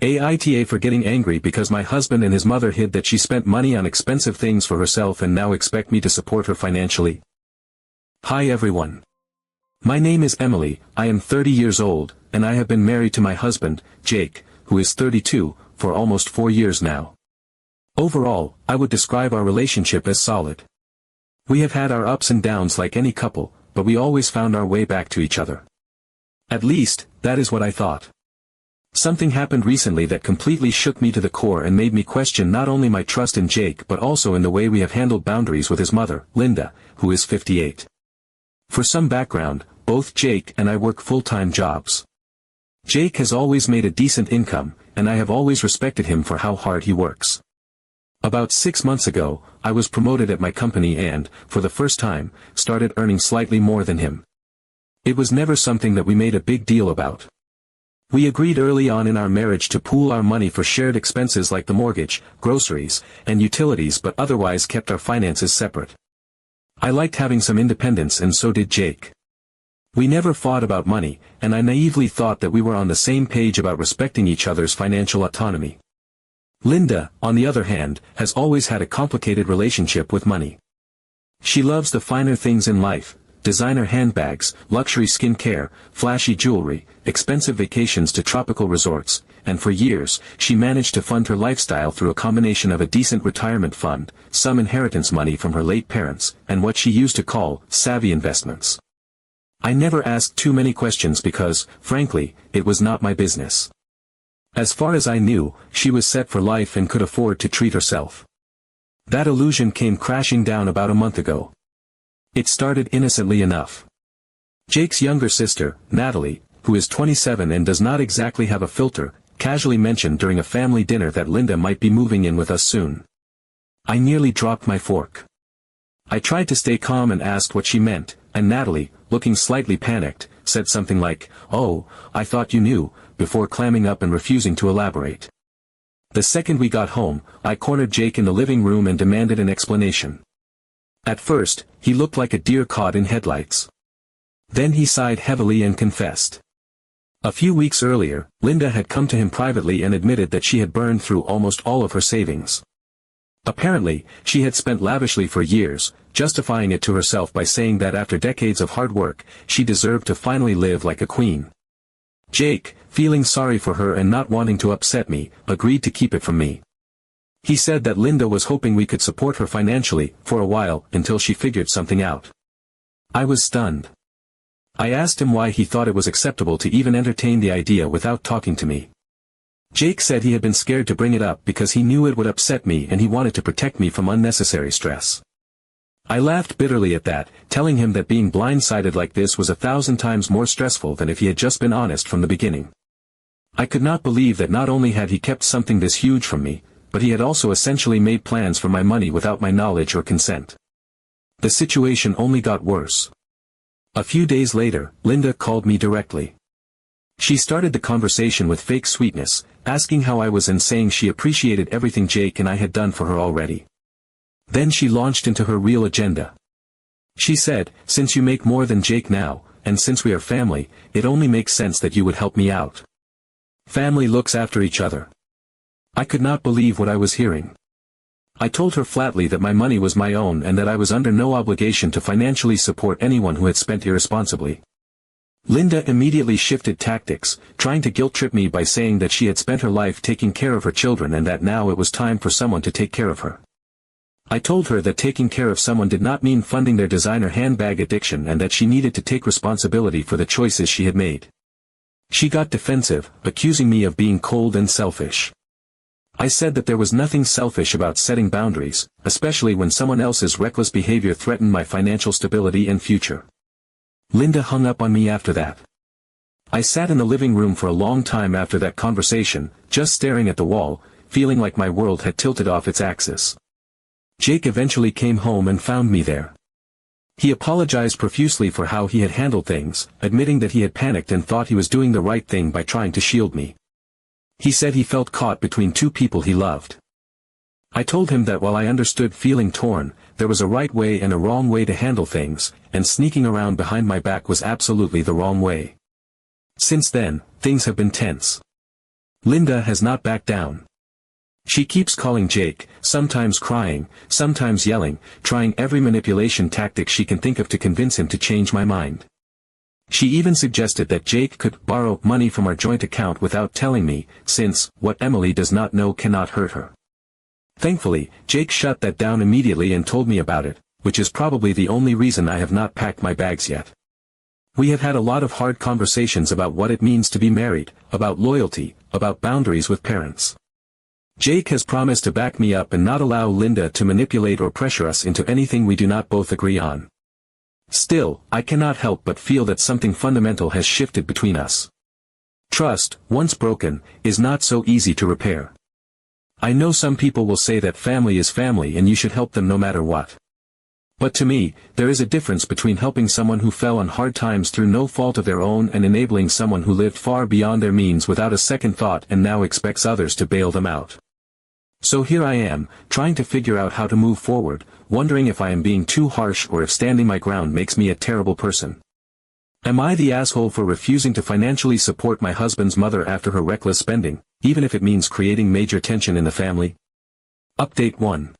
AITA for getting angry because my husband and his mother hid that she spent money on expensive things for herself and now expect me to support her financially. Hi everyone. My name is Emily, I am 30 years old, and I have been married to my husband, Jake, who is 32, for almost 4 years now. Overall, I would describe our relationship as solid. We have had our ups and downs like any couple, but we always found our way back to each other. At least, that is what I thought. Something happened recently that completely shook me to the core and made me question not only my trust in Jake but also in the way we have handled boundaries with his mother, Linda, who is 58. For some background, both Jake and I work full-time jobs. Jake has always made a decent income, and I have always respected him for how hard he works. About 6 months ago, I was promoted at my company and, for the first time, started earning slightly more than him. It was never something that we made a big deal about. We agreed early on in our marriage to pool our money for shared expenses like the mortgage, groceries, and utilities but otherwise kept our finances separate. I liked having some independence and so did Jake. We never fought about money, and I naively thought that we were on the same page about respecting each other's financial autonomy. Linda, on the other hand, has always had a complicated relationship with money. She loves the finer things in life: designer handbags, luxury skincare, flashy jewelry, expensive vacations to tropical resorts, and for years, she managed to fund her lifestyle through a combination of a decent retirement fund, some inheritance money from her late parents, and what she used to call savvy investments. I never asked too many questions because, frankly, it was not my business. As far as I knew, she was set for life and could afford to treat herself. That illusion came crashing down about a month ago. It started innocently enough. Jake's younger sister, Natalie, who is 27 and does not exactly have a filter, casually mentioned during a family dinner that Linda might be moving in with us soon. I nearly dropped my fork. I tried to stay calm and asked what she meant, and Natalie, looking slightly panicked, said something like, "Oh, I thought you knew," before clamming up and refusing to elaborate. The second we got home, I cornered Jake in the living room and demanded an explanation. At first, he looked like a deer caught in headlights. Then he sighed heavily and confessed. A few weeks earlier, Linda had come to him privately and admitted that she had burned through almost all of her savings. Apparently, she had spent lavishly for years, justifying it to herself by saying that after decades of hard work, she deserved to finally live like a queen. Jake, feeling sorry for her and not wanting to upset me, agreed to keep it from me. He said that Linda was hoping we could support her financially, for a while, until she figured something out. I was stunned. I asked him why he thought it was acceptable to even entertain the idea without talking to me. Jake said he had been scared to bring it up because he knew it would upset me and he wanted to protect me from unnecessary stress. I laughed bitterly at that, telling him that being blindsided like this was 1,000 times more stressful than if he had just been honest from the beginning. I could not believe that not only had he kept something this huge from me, but he had also essentially made plans for my money without my knowledge or consent. The situation only got worse. A few days later, Linda called me directly. She started the conversation with fake sweetness, asking how I was and saying she appreciated everything Jake and I had done for her already. Then she launched into her real agenda. She said, "Since you make more than Jake now, and since we are family, it only makes sense that you would help me out. Family looks after each other." I could not believe what I was hearing. I told her flatly that my money was my own and that I was under no obligation to financially support anyone who had spent irresponsibly. Linda immediately shifted tactics, trying to guilt-trip me by saying that she had spent her life taking care of her children and that now it was time for someone to take care of her. I told her that taking care of someone did not mean funding their designer handbag addiction and that she needed to take responsibility for the choices she had made. She got defensive, accusing me of being cold and selfish. I said that there was nothing selfish about setting boundaries, especially when someone else's reckless behavior threatened my financial stability and future. Linda hung up on me after that. I sat in the living room for a long time after that conversation, just staring at the wall, feeling like my world had tilted off its axis. Jake eventually came home and found me there. He apologized profusely for how he had handled things, admitting that he had panicked and thought he was doing the right thing by trying to shield me. He said he felt caught between two people he loved. I told him that while I understood feeling torn, there was a right way and a wrong way to handle things, and sneaking around behind my back was absolutely the wrong way. Since then, things have been tense. Linda has not backed down. She keeps calling Jake, sometimes crying, sometimes yelling, trying every manipulation tactic she can think of to convince him to change my mind. She even suggested that Jake could borrow money from our joint account without telling me, since what Emily does not know cannot hurt her. Thankfully, Jake shut that down immediately and told me about it, which is probably the only reason I have not packed my bags yet. We have had a lot of hard conversations about what it means to be married, about loyalty, about boundaries with parents. Jake has promised to back me up and not allow Linda to manipulate or pressure us into anything we do not both agree on. Still, I cannot help but feel that something fundamental has shifted between us. Trust, once broken, is not so easy to repair. I know some people will say that family is family and you should help them no matter what. But to me, there is a difference between helping someone who fell on hard times through no fault of their own and enabling someone who lived far beyond their means without a second thought and now expects others to bail them out. So here I am, trying to figure out how to move forward, wondering if I am being too harsh or if standing my ground makes me a terrible person. Am I the asshole for refusing to financially support my husband's mother after her reckless spending, even if it means creating major tension in the family? Update 1.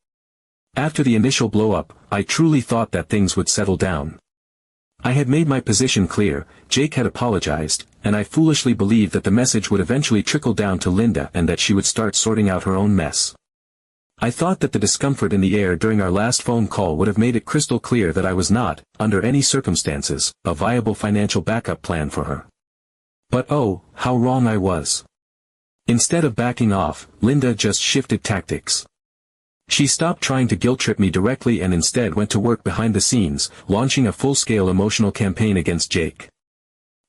After the initial blow-up, I truly thought that things would settle down. I had made my position clear, Jake had apologized, and I foolishly believed that the message would eventually trickle down to Linda and that she would start sorting out her own mess. I thought that the discomfort in the air during our last phone call would have made it crystal clear that I was not, under any circumstances, a viable financial backup plan for her. But oh, how wrong I was. Instead of backing off, Linda just shifted tactics. She stopped trying to guilt-trip me directly and instead went to work behind the scenes, launching a full-scale emotional campaign against Jake.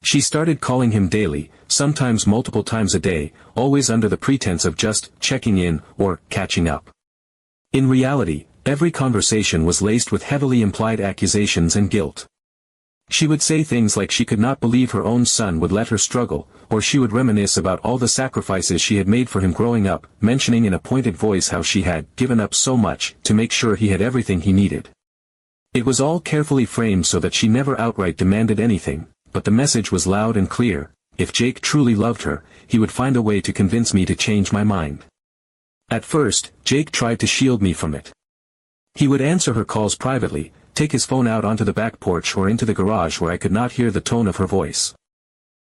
She started calling him daily, sometimes multiple times a day, always under the pretense of just checking in or catching up. In reality, every conversation was laced with heavily implied accusations and guilt. She would say things like she could not believe her own son would let her struggle, or she would reminisce about all the sacrifices she had made for him growing up, mentioning in a pointed voice how she had given up so much to make sure he had everything he needed. It was all carefully framed so that she never outright demanded anything, but the message was loud and clear: if Jake truly loved her, he would find a way to convince me to change my mind. At first, Jake tried to shield me from it. He would answer her calls privately, take his phone out onto the back porch or into the garage where I could not hear the tone of her voice.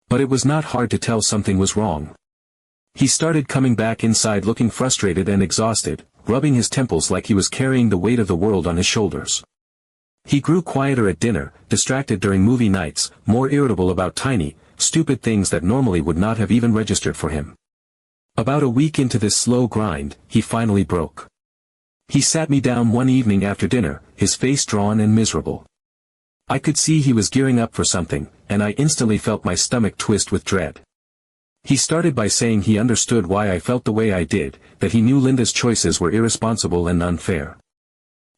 But it was not hard to tell something was wrong. He started coming back inside looking frustrated and exhausted, rubbing his temples like he was carrying the weight of the world on his shoulders. He grew quieter at dinner, distracted during movie nights, more irritable about tiny, stupid things that normally would not have even registered for him. About a week into this slow grind, he finally broke. He sat me down one evening after dinner, his face drawn and miserable. I could see he was gearing up for something, and I instantly felt my stomach twist with dread. He started by saying he understood why I felt the way I did, that he knew Linda's choices were irresponsible and unfair.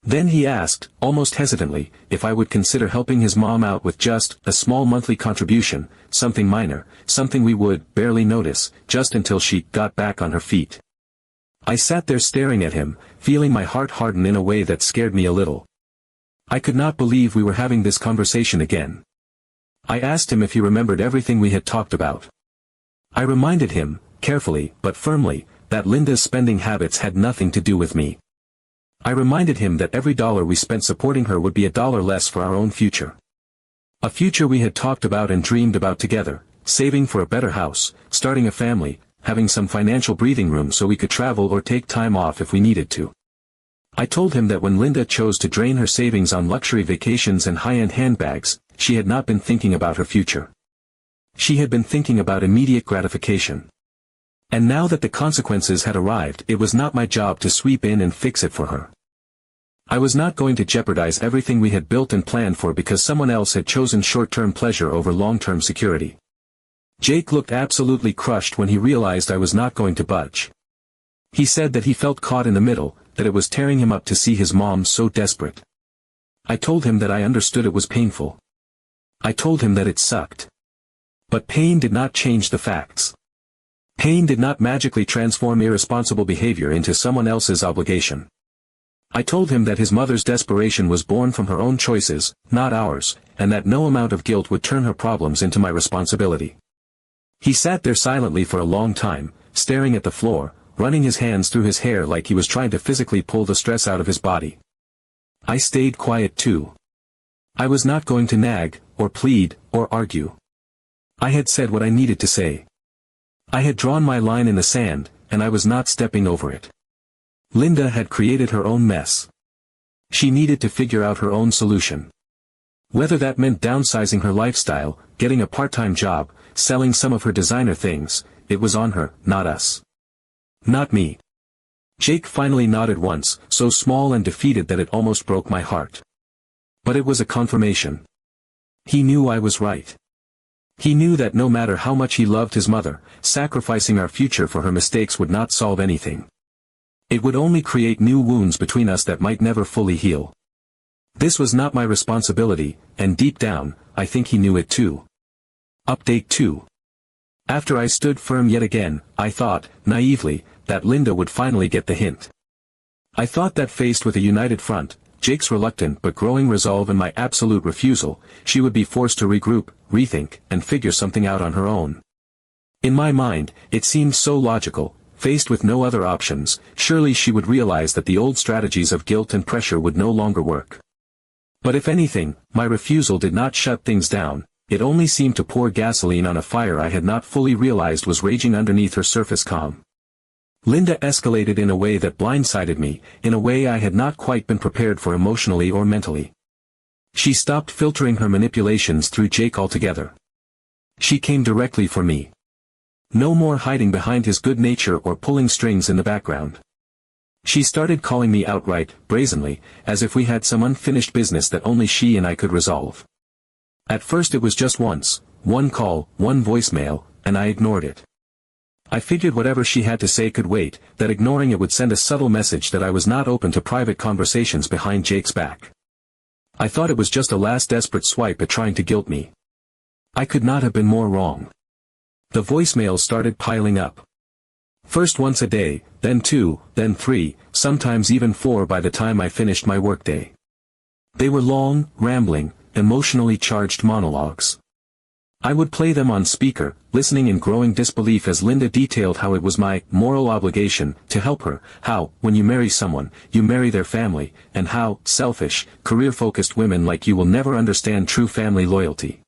Then he asked, almost hesitantly, if I would consider helping his mom out with just a small monthly contribution, something minor, something we would barely notice, just until she got back on her feet. I sat there staring at him, feeling my heart harden in a way that scared me a little. I could not believe we were having this conversation again. I asked him if he remembered everything we had talked about. I reminded him, carefully but firmly, that Linda's spending habits had nothing to do with me. I reminded him that every dollar we spent supporting her would be $1 less for our own future. A future we had talked about and dreamed about together, saving for a better house, starting a family, having some financial breathing room so we could travel or take time off if we needed to. I told him that when Linda chose to drain her savings on luxury vacations and high-end handbags, she had not been thinking about her future. She had been thinking about immediate gratification. And now that the consequences had arrived, it was not my job to sweep in and fix it for her. I was not going to jeopardize everything we had built and planned for because someone else had chosen short-term pleasure over long-term security. Jake looked absolutely crushed when he realized I was not going to budge. He said that he felt caught in the middle, that it was tearing him up to see his mom so desperate. I told him that I understood it was painful. I told him that it sucked. But pain did not change the facts. Pain did not magically transform irresponsible behavior into someone else's obligation. I told him that his mother's desperation was born from her own choices, not ours, and that no amount of guilt would turn her problems into my responsibility. He sat there silently for a long time, staring at the floor, running his hands through his hair like he was trying to physically pull the stress out of his body. I stayed quiet too. I was not going to nag, or plead, or argue. I had said what I needed to say. I had drawn my line in the sand, and I was not stepping over it. Linda had created her own mess. She needed to figure out her own solution. Whether that meant downsizing her lifestyle, getting a part-time job, selling some of her designer things, it was on her, not us. Not me. Jake finally nodded once, so small and defeated that it almost broke my heart. But it was a confirmation. He knew I was right. He knew that no matter how much he loved his mother, sacrificing our future for her mistakes would not solve anything. It would only create new wounds between us that might never fully heal. This was not my responsibility, and deep down, I think he knew it too. Update 2. After I stood firm yet again, I thought, naively, that Linda would finally get the hint. I thought that faced with a united front, Jake's reluctant but growing resolve and my absolute refusal, she would be forced to regroup, rethink, and figure something out on her own. In my mind, it seemed so logical, faced with no other options, surely she would realize that the old strategies of guilt and pressure would no longer work. But if anything, my refusal did not shut things down, it only seemed to pour gasoline on a fire I had not fully realized was raging underneath her surface calm. Linda escalated in a way that blindsided me, in a way I had not quite been prepared for emotionally or mentally. She stopped filtering her manipulations through Jake altogether. She came directly for me. No more hiding behind his good nature or pulling strings in the background. She started calling me outright, brazenly, as if we had some unfinished business that only she and I could resolve. At first it was just once, one call, one voicemail, and I ignored it. I figured whatever she had to say could wait, that ignoring it would send a subtle message that I was not open to private conversations behind Jake's back. I thought it was just a last desperate swipe at trying to guilt me. I could not have been more wrong. The voicemails started piling up. First once a day, then 2, then 3, sometimes even 4 by the time I finished my workday. They were long, rambling, emotionally charged monologues. I would play them on speaker, listening in growing disbelief as Linda detailed how it was my moral obligation to help her, how, when you marry someone, you marry their family, and how, selfish, career-focused women like you will never understand true family loyalty.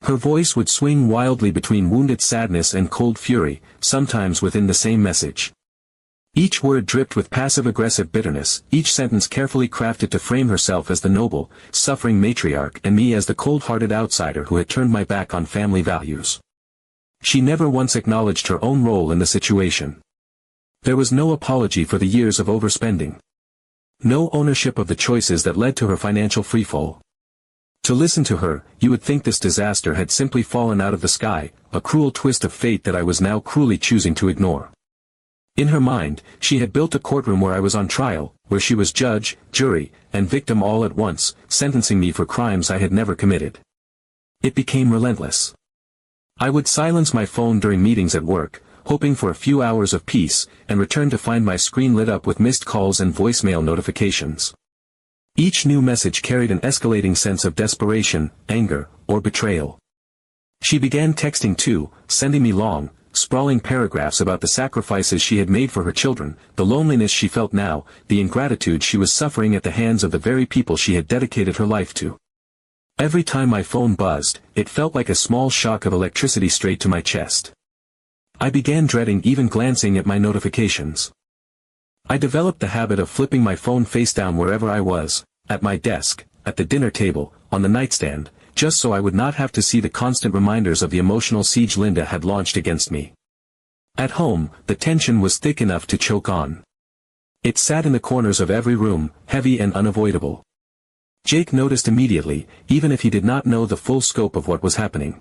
Her voice would swing wildly between wounded sadness and cold fury, sometimes within the same message. Each word dripped with passive-aggressive bitterness, each sentence carefully crafted to frame herself as the noble, suffering matriarch and me as the cold-hearted outsider who had turned my back on family values. She never once acknowledged her own role in the situation. There was no apology for the years of overspending. No ownership of the choices that led to her financial freefall. To listen to her, you would think this disaster had simply fallen out of the sky, a cruel twist of fate that I was now cruelly choosing to ignore. In her mind, she had built a courtroom where I was on trial, where she was judge, jury, and victim all at once, sentencing me for crimes I had never committed. It became relentless. I would silence my phone during meetings at work, hoping for a few hours of peace, and return to find my screen lit up with missed calls and voicemail notifications. Each new message carried an escalating sense of desperation, anger, or betrayal. She began texting too, sending me long, sprawling paragraphs about the sacrifices she had made for her children, the loneliness she felt now, the ingratitude she was suffering at the hands of the very people she had dedicated her life to. Every time my phone buzzed, it felt like a small shock of electricity straight to my chest. I began dreading even glancing at my notifications. I developed the habit of flipping my phone face down wherever I was, at my desk, at the dinner table, on the nightstand, just so I would not have to see the constant reminders of the emotional siege Linda had launched against me. At home, the tension was thick enough to choke on. It sat in the corners of every room, heavy and unavoidable. Jake noticed immediately, even if he did not know the full scope of what was happening.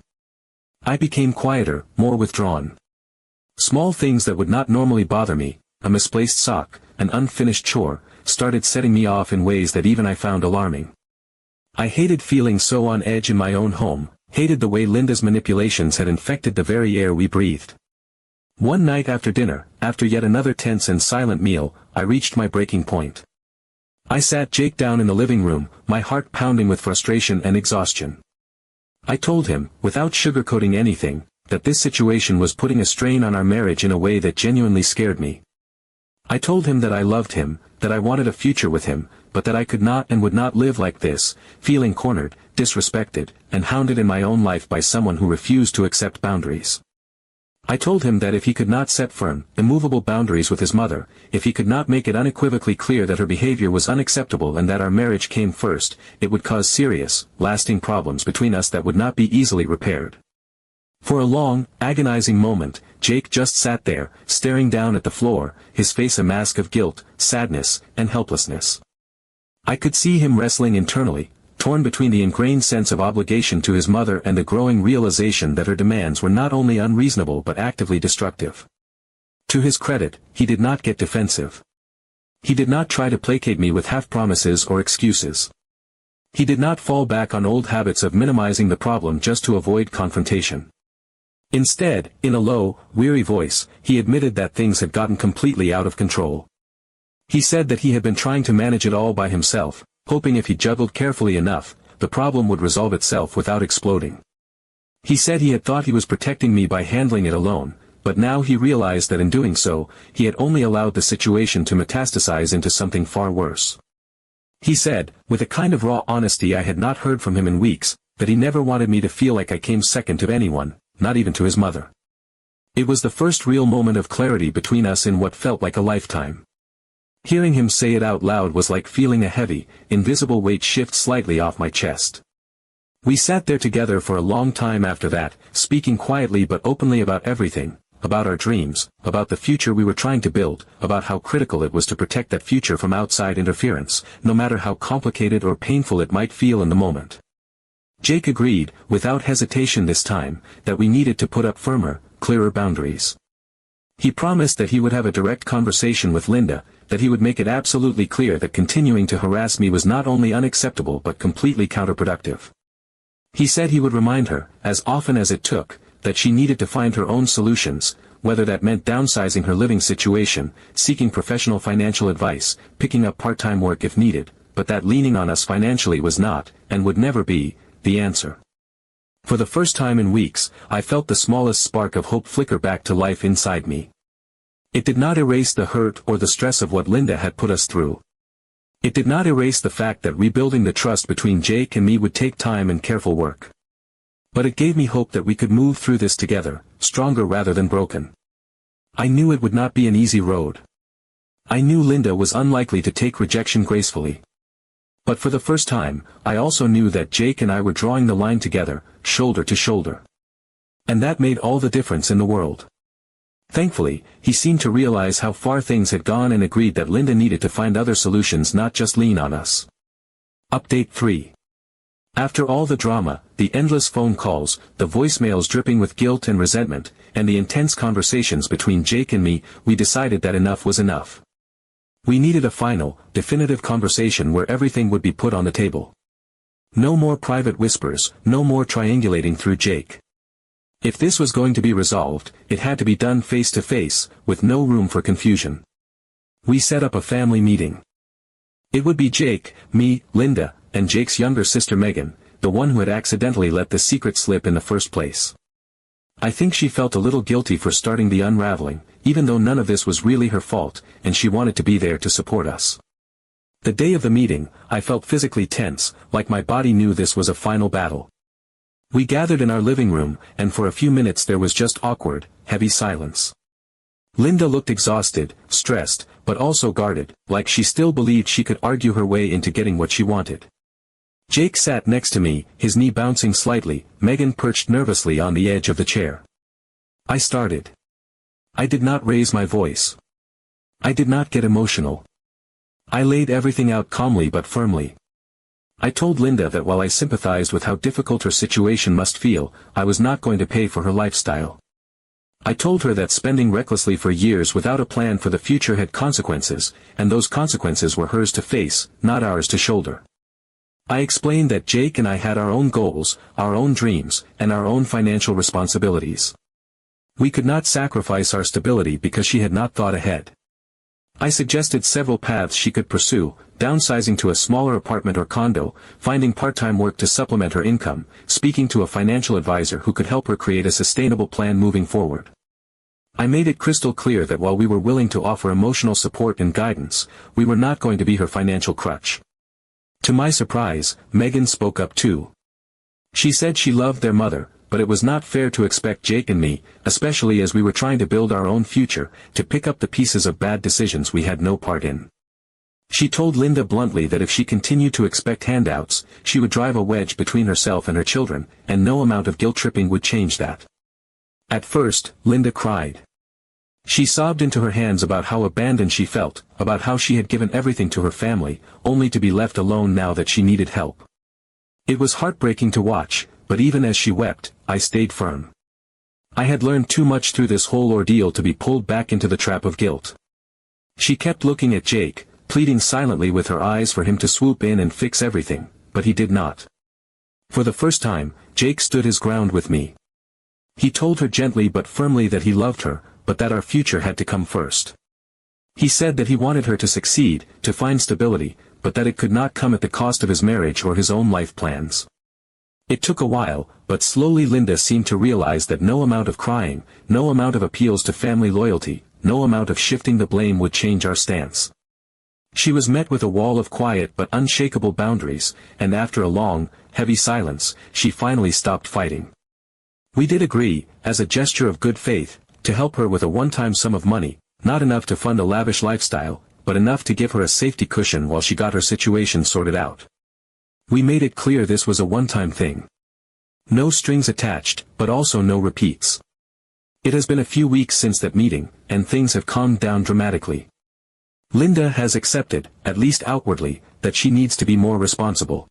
I became quieter, more withdrawn. Small things that would not normally bother me, a misplaced sock, an unfinished chore, started setting me off in ways that even I found alarming. I hated feeling so on edge in my own home, hated the way Linda's manipulations had infected the very air we breathed. One night after dinner, after yet another tense and silent meal, I reached my breaking point. I sat Jake down in the living room, my heart pounding with frustration and exhaustion. I told him, without sugarcoating anything, that this situation was putting a strain on our marriage in a way that genuinely scared me. I told him that I loved him, that I wanted a future with him, but that I could not and would not live like this, feeling cornered, disrespected, and hounded in my own life by someone who refused to accept boundaries. I told him that if he could not set firm, immovable boundaries with his mother, if he could not make it unequivocally clear that her behavior was unacceptable and that our marriage came first, it would cause serious, lasting problems between us that would not be easily repaired. For a long, agonizing moment, Jake just sat there, staring down at the floor, his face a mask of guilt, sadness, and helplessness. I could see him wrestling internally, torn between the ingrained sense of obligation to his mother and the growing realization that her demands were not only unreasonable but actively destructive. To his credit, he did not get defensive. He did not try to placate me with half-promises or excuses. He did not fall back on old habits of minimizing the problem just to avoid confrontation. Instead, in a low, weary voice, he admitted that things had gotten completely out of control. He said that he had been trying to manage it all by himself, hoping if he juggled carefully enough, the problem would resolve itself without exploding. He said he had thought he was protecting me by handling it alone, but now he realized that in doing so, he had only allowed the situation to metastasize into something far worse. He said, with a kind of raw honesty I had not heard from him in weeks, that he never wanted me to feel like I came second to anyone, not even to his mother. It was the first real moment of clarity between us in what felt like a lifetime. Hearing him say it out loud was like feeling a heavy, invisible weight shift slightly off my chest. We sat there together for a long time after that, speaking quietly but openly about everything, about our dreams, about the future we were trying to build, about how critical it was to protect that future from outside interference, no matter how complicated or painful it might feel in the moment. Jake agreed, without hesitation this time, that we needed to put up firmer, clearer boundaries. He promised that he would have a direct conversation with Linda, that he would make it absolutely clear that continuing to harass me was not only unacceptable but completely counterproductive. He said he would remind her, as often as it took, that she needed to find her own solutions, whether that meant downsizing her living situation, seeking professional financial advice, picking up part-time work if needed, but that leaning on us financially was not, and would never be, the answer. For the first time in weeks, I felt the smallest spark of hope flicker back to life inside me. It did not erase the hurt or the stress of what Linda had put us through. It did not erase the fact that rebuilding the trust between Jake and me would take time and careful work. But it gave me hope that we could move through this together, stronger rather than broken. I knew it would not be an easy road. I knew Linda was unlikely to take rejection gracefully. But for the first time, I also knew that Jake and I were drawing the line together, shoulder to shoulder. And that made all the difference in the world. Thankfully, he seemed to realize how far things had gone and agreed that Linda needed to find other solutions, not just lean on us. Update 3. After all the drama, the endless phone calls, the voicemails dripping with guilt and resentment, and the intense conversations between Jake and me, we decided that enough was enough. We needed a final, definitive conversation where everything would be put on the table. No more private whispers, no more triangulating through Jake. If this was going to be resolved, it had to be done face to face, with no room for confusion. We set up a family meeting. It would be Jake, me, Linda, and Jake's younger sister Megan, the one who had accidentally let the secret slip in the first place. I think she felt a little guilty for starting the unraveling, even though none of this was really her fault, and she wanted to be there to support us. The day of the meeting, I felt physically tense, like my body knew this was a final battle. We gathered in our living room, and for a few minutes there was just awkward, heavy silence. Linda looked exhausted, stressed, but also guarded, like she still believed she could argue her way into getting what she wanted. Jake sat next to me, his knee bouncing slightly, Megan perched nervously on the edge of the chair. I started. I did not raise my voice. I did not get emotional. I laid everything out calmly but firmly. I told Linda that while I sympathized with how difficult her situation must feel, I was not going to pay for her lifestyle. I told her that spending recklessly for years without a plan for the future had consequences, and those consequences were hers to face, not ours to shoulder. I explained that Jake and I had our own goals, our own dreams, and our own financial responsibilities. We could not sacrifice our stability because she had not thought ahead. I suggested several paths she could pursue: downsizing to a smaller apartment or condo, finding part-time work to supplement her income, speaking to a financial advisor who could help her create a sustainable plan moving forward. I made it crystal clear that while we were willing to offer emotional support and guidance, we were not going to be her financial crutch. To my surprise, Megan spoke up too. She said she loved their mother, but it was not fair to expect Jake and me, especially as we were trying to build our own future, to pick up the pieces of bad decisions we had no part in. She told Linda bluntly that if she continued to expect handouts, she would drive a wedge between herself and her children, and no amount of guilt-tripping would change that. At first, Linda cried. She sobbed into her hands about how abandoned she felt, about how she had given everything to her family, only to be left alone now that she needed help. It was heartbreaking to watch, but even as she wept, I stayed firm. I had learned too much through this whole ordeal to be pulled back into the trap of guilt. She kept looking at Jake, pleading silently with her eyes for him to swoop in and fix everything, but he did not. For the first time, Jake stood his ground with me. He told her gently but firmly that he loved her, but that our future had to come first. He said that he wanted her to succeed, to find stability, but that it could not come at the cost of his marriage or his own life plans. It took a while, but slowly Linda seemed to realize that no amount of crying, no amount of appeals to family loyalty, no amount of shifting the blame would change our stance. She was met with a wall of quiet but unshakable boundaries, and after a long, heavy silence, she finally stopped fighting. We did agree, as a gesture of good faith, to help her with a one-time sum of money, not enough to fund a lavish lifestyle, but enough to give her a safety cushion while she got her situation sorted out. We made it clear this was a one-time thing. No strings attached, but also no repeats. It has been a few weeks since that meeting, and things have calmed down dramatically. Linda has accepted, at least outwardly, that she needs to be more responsible.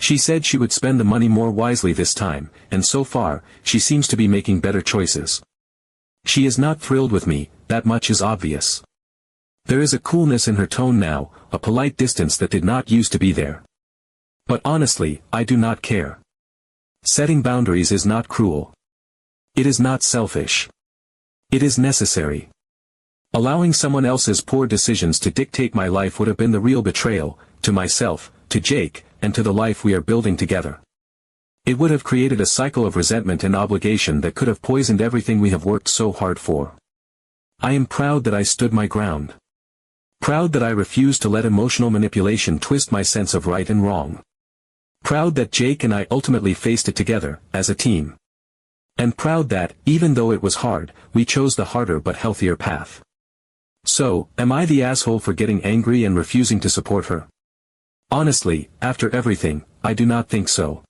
She said she would spend the money more wisely this time, and so far, she seems to be making better choices. She is not thrilled with me, that much is obvious. There is a coolness in her tone now, a polite distance that did not used to be there. But honestly, I do not care. Setting boundaries is not cruel. It is not selfish. It is necessary. Allowing someone else's poor decisions to dictate my life would have been the real betrayal, to myself, to Jake, and to the life we are building together. It would have created a cycle of resentment and obligation that could have poisoned everything we have worked so hard for. I am proud that I stood my ground. Proud that I refused to let emotional manipulation twist my sense of right and wrong. Proud that Jake and I ultimately faced it together, as a team. And proud that, even though it was hard, we chose the harder but healthier path. So, am I the asshole for getting angry and refusing to support her? Honestly, after everything, I do not think so.